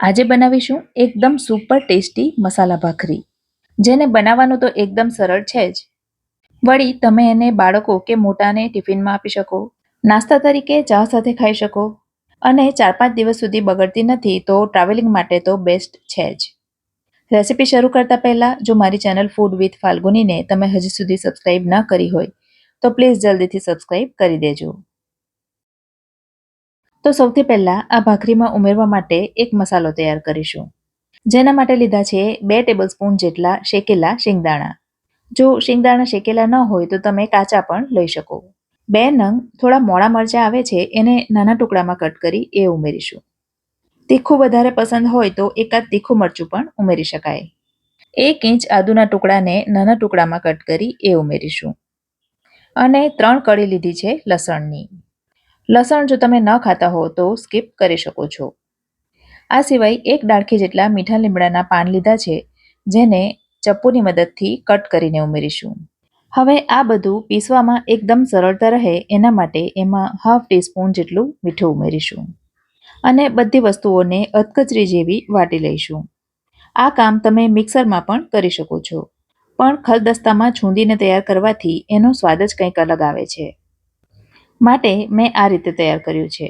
આજે બનાવીશું એકદમ સુપર ટેસ્ટી મસાલા ભાખરી, જેને બનાવવાનું તો એકદમ સરળ છે જ. વળી તમે એને બાળકો કે મોટાને ટિફિનમાં આપી શકો, નાસ્તા તરીકે ચા સાથે ખાઈ શકો અને 4-5 દિવસ સુધી બગડતી નથી, તો ટ્રાવેલિંગ માટે તો બેસ્ટ છે જ. રેસીપી શરૂ કરતા પહેલા જો મારી ચેનલ ફૂડ વિથ ફાલ્ગુનીને તમે હજી સુધી સબસ્ક્રાઇબ ન કરી હોય તો પ્લીઝ જલ્દીથી સબસ્ક્રાઇબ કરી દેજો. તો સૌથી પહેલા આ ભાખરીમાં ઉમેરવા માટે એક મસાલો તૈયાર કરીશું, જેના માટે લીધા છે 2 ટેબલસ્પૂન જેટલા શેકેલા શિંગદાણા. જો શિંગદાણા શેકેલા ન હોય તો તમે કાચા પણ લઈ શકો. 2 નંગ થોડા મોળા મરચાં આવે છે, એને નાના ટુકડામાં કટ કરી એ ઉમેરીશું. તીખું વધારે પસંદ હોય તો એકાદ તીખું મરચું પણ ઉમેરી શકાય. 1 ઇંચ આદુના ટુકડાને નાના ટુકડામાં કટ કરી એ ઉમેરીશું. અને 3 કળી લીધી છે લસણની. લસણ જો તમે ન ખાતા હો તો સ્કીપ કરી શકો છો. આ સિવાય 1 ડાળખી જેટલા મીઠા લીમડાના પાન લીધા છે, જેને ચપ્પુની મદદથી કટ કરીને ઉમેરીશું. હવે આ બધું પીસવામાં એકદમ સરળતા રહે એના માટે એમાં 1/2 ટીસ્પૂન જેટલું મીઠું ઉમેરીશું અને બધી વસ્તુઓને અધકચરી જેવી વાટી લઈશું. આ કામ તમે મિક્સરમાં પણ કરી શકો છો, પણ ખલદસ્તામાં છૂંદીને તૈયાર કરવાથી એનો સ્વાદ જ કંઈક અલગ આવે છે. માટે મેં આ રીતે તૈયાર કર્યું છે.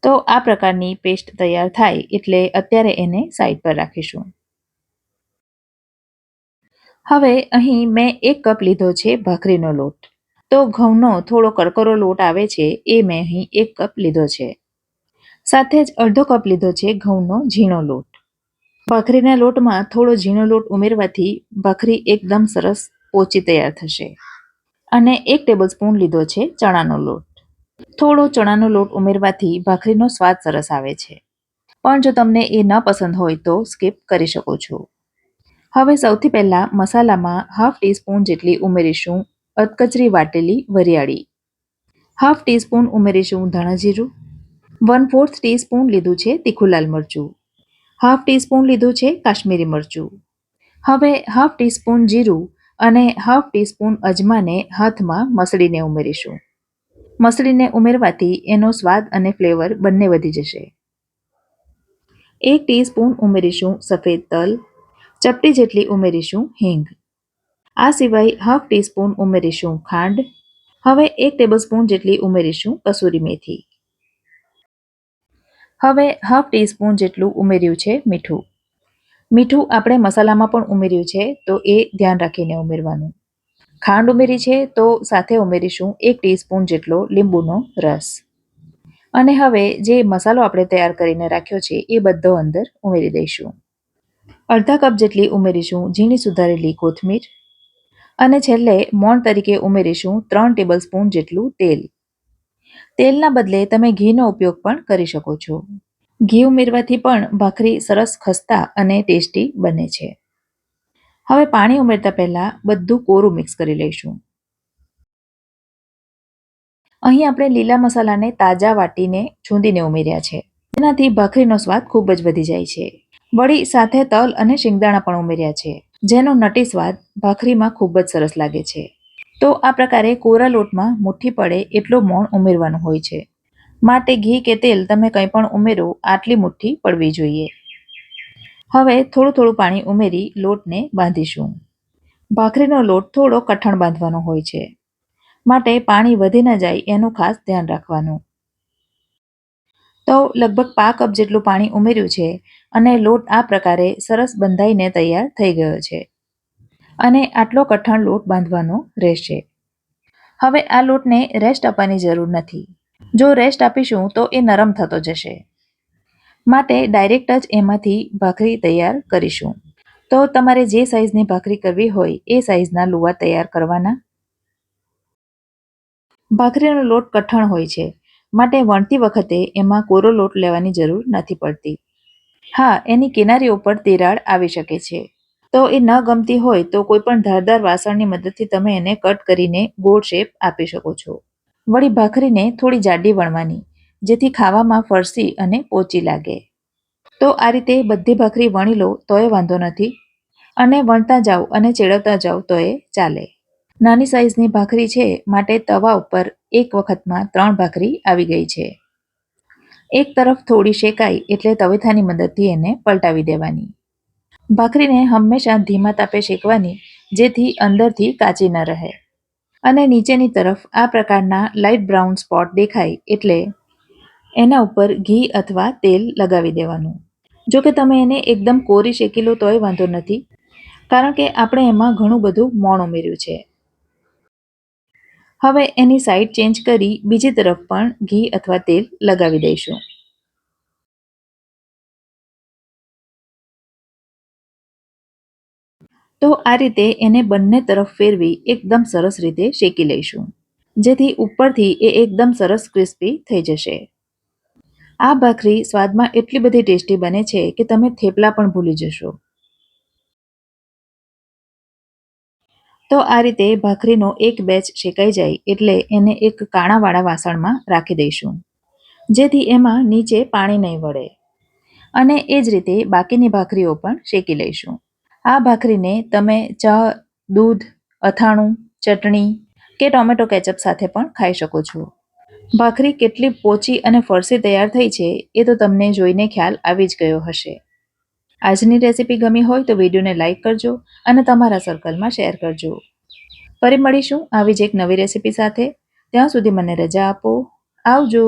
તો આ પ્રકારની પેસ્ટ તૈયાર થાય એટલે અત્યારે એને સાઈડ પર રાખીશું. હવે અહીં મેં 1 કપ લીધો છે ભાખરીનો લોટ. તો ઘઉંનો થોડો કરકરો લોટ આવે છે એ મેં અહીં 1 કપ લીધો છે. સાથે જ અડધો કપ લીધો છે ઘઉંનો ઝીણો લોટ. ભાખરીના લોટમાં થોડો ઝીણો લોટ ઉમેરવાથી ભાખરી એકદમ સરસ પોચી તૈયાર થશે. અને 1 ટેબલસ્પૂન લીધો છે ચણાનો લોટ. થોડો ચણાનો લોટ ઉમેરવાથી ભાખરીનો સ્વાદ સરસ આવે છે, પણ જો તમને એ ન પસંદ હોય તો સ્કીપ કરી શકો છો. હવે સૌથી પહેલા મસાલામાં 1/2 ટીસ્પૂન જેટલી ઉમેરીશું અધકચરી વાટેલી વરિયાળી. 1/2 ટીસ્પૂન ઉમેરીશું ધાણા જીરું. 1/4 ટીસ્પૂન લીધું છે તીખું લાલ મરચું. 1/2 ટીસ્પૂન લીધું છે કાશ્મીરી મરચું. હવે 1/2 ટીસ્પૂન જીરું અને 1/2 ટીસ્પૂન અજમાને હાથમાં મસળીને ઉમેરીશું. મસળીને ઉમેરવાથી એનો સ્વાદ અને ફ્લેવર બંને વધી જશે. 1 ટીસ્પૂન ઉમેરીશું સફેદ તલ. ચપટી જેટલી ઉમેરીશું હિંગ. આ સિવાય 1/2 ટીસ્પૂન ઉમેરીશું ખાંડ. હવે 1 ટેબલસ્પૂન જેટલી ઉમેરીશું કસૂરી મેથી. હવે 1/2 ટીસ્પૂન જેટલું ઉમેર્યું છે મીઠું. મીઠું આપણે મસાલામાં પણ ઉમેર્યું છે, તો એ ધ્યાન રાખીને ઉમેરવાનું. ખાંડ ઉમેરી છે તો સાથે ઉમેરીશું 1 ટીસ્પૂન જેટલો લીંબુનો રસ. અને હવે જે મસાલો આપણે તૈયાર કરીને રાખ્યો છે એ બધો અંદર ઉમેરી દઈશું. અડધા કપ જેટલી ઉમેરીશું ઝીણી સુધારેલી કોથમીર. અને છેલ્લે મોણ તરીકે ઉમેરીશું 3 ટેબલસ્પૂન જેટલું તેલ. તેલના બદલે તમે ઘીનો ઉપયોગ પણ કરી શકો છો. ઘી ઉમેરવાથી પણ ભાખરી સરસ ખસ્તા અને ટેસ્ટી બને છે. હવે પાણી ઉમેરતા પહેલા બધું કોરું મિક્સ કરી લઈશું. અહીં આપણે લીલા મસાલાને તાજા વાટીને છૂંદીને ઉમેર્યા છે, જેનાથી ભાખરીનો સ્વાદ ખૂબ જ વધી જાય છે. વળી સાથે તલ અને શિંગદાણા પણ ઉમેર્યા છે, જેનો નટી સ્વાદ ભાખરીમાં ખૂબ જ સરસ લાગે છે. તો આ પ્રકારે કોરા લોટમાં મુઠ્ઠી પડે એટલો મોણ ઉમેરવાનું હોય છે. માટે ઘી કે તેલ તમે કંઈ પણ ઉમેરો, આટલી મુઠ્ઠી પડવી જોઈએ. હવે થોડું થોડું પાણી ઉમેરી લોટને બાંધીશું. ભાખરીનો લોટ થોડો કઠણ બાંધવાનો હોય છે, માટે પાણી વધી ન જાય એનું ખાસ ધ્યાન રાખવાનું. તો લગભગ 1/2 કપ જેટલું પાણી ઉમેર્યું છે અને લોટ આ પ્રકારે સરસ બંધાઈને તૈયાર થઈ ગયો છે. અને આટલો કઠણ લોટ બાંધવાનો રહેશે. હવે આ લોટને રેસ્ટ આપવાની જરૂર નથી. જો રેસ્ટ આપીશું તો એ નરમ થતો જશે. માટે ડાયરેક્ટ જ એમાંથી ભાખરી તૈયાર કરીશું. તો તમારે જે સાઈઝની ભાખરી કરવી હોય એ સાઈઝના લુવા તૈયાર કરવાના. ભાખરીનો લોટ કઠણ હોય છે, માટે વણતી વખતે એમાં કોરો લોટ લેવાની જરૂર નથી પડતી. હા, એની કિનારીઓ પર તિરાડ આવી શકે છે, તો એ ન ગમતી હોય તો કોઈ પણ ધારદાર વાસણની મદદથી તમે એને કટ કરીને ગોળ શેપ આપી શકો છો. વળી ભાખરીને થોડી જાડી વણવાની, જેથી ખાવામાં ફરસી અને પોચી લાગે. તો આ રીતે બધી ભાખરી વણી લો તોય વાંધો નથી, અને વણતા જાઓ અને ચેડવતા જાઓ તોય ચાલે. નાની સાઈઝની ભાખરી છે, માટે તવા ઉપર એક વખતમાં 3 ભાખરી આવી ગઈ છે. એક તરફ થોડી શેકાય એટલે તવેથાની મદદથી એને પલટાવી દેવાની. ભાખરીને હંમેશા ધીમા તાપે શેકવાની, જેથી અંદરથી કાચી ન રહે. અને નીચેની તરફ આ પ્રકારના લાઇટ બ્રાઉન સ્પોટ દેખાય એટલે એના ઉપર ઘી અથવા તેલ લગાવી દેવાનું. જો કે તમે એને એકદમ કોરી શેકી લો તોય વાંધો નથી, કારણ કે આપણે એમાં ઘણું બધું મોણ ઉમેર્યું છે. હવે એની સાઈડ ચેન્જ કરી બીજી તરફ પણ ઘી અથવા તેલ લગાવી દઈશું. તો આ રીતે એને બંને તરફ ફેરવી એકદમ સરસ રીતે શેકી લઈશું, જેથી ઉપરથી એ એકદમ સરસ ક્રિસ્પી થઈ જશે. આ ભાખરી સ્વાદમાં એટલી બધી ટેસ્ટી બને છે કે તમે થેપલા પણ ભૂલી જશો. તો આ રીતે ભાખરીનો એક બેચ શેકાઈ જાય એટલે એને એક કાણાવાળા વાસણમાં રાખી દઈશું, જેથી એમાં નીચે પાણી નહીં વળે. અને એ જ રીતે બાકીની ભાખરીઓ પણ શેકી લઈશું. આ ભાખરીને તમે ચા, દૂધ, અથાણું, ચટણી કે ટોમેટો કેચઅપ સાથે પણ ખાઈ શકો છો. ભાખરી કેટલી પોચી અને ફરસી તૈયાર થઈ છે એ તો તમને જોઈને ખ્યાલ આવી જ ગયો હશે. આજની રેસીપી ગમી હોય તો વિડીયોને લાઇક કરજો અને તમારા સર્કલમાં શેર કરજો. ફરી મળીશું આવી જ એક નવી રેસીપી સાથે. ત્યાં સુધી મને રજા આપો. આવજો.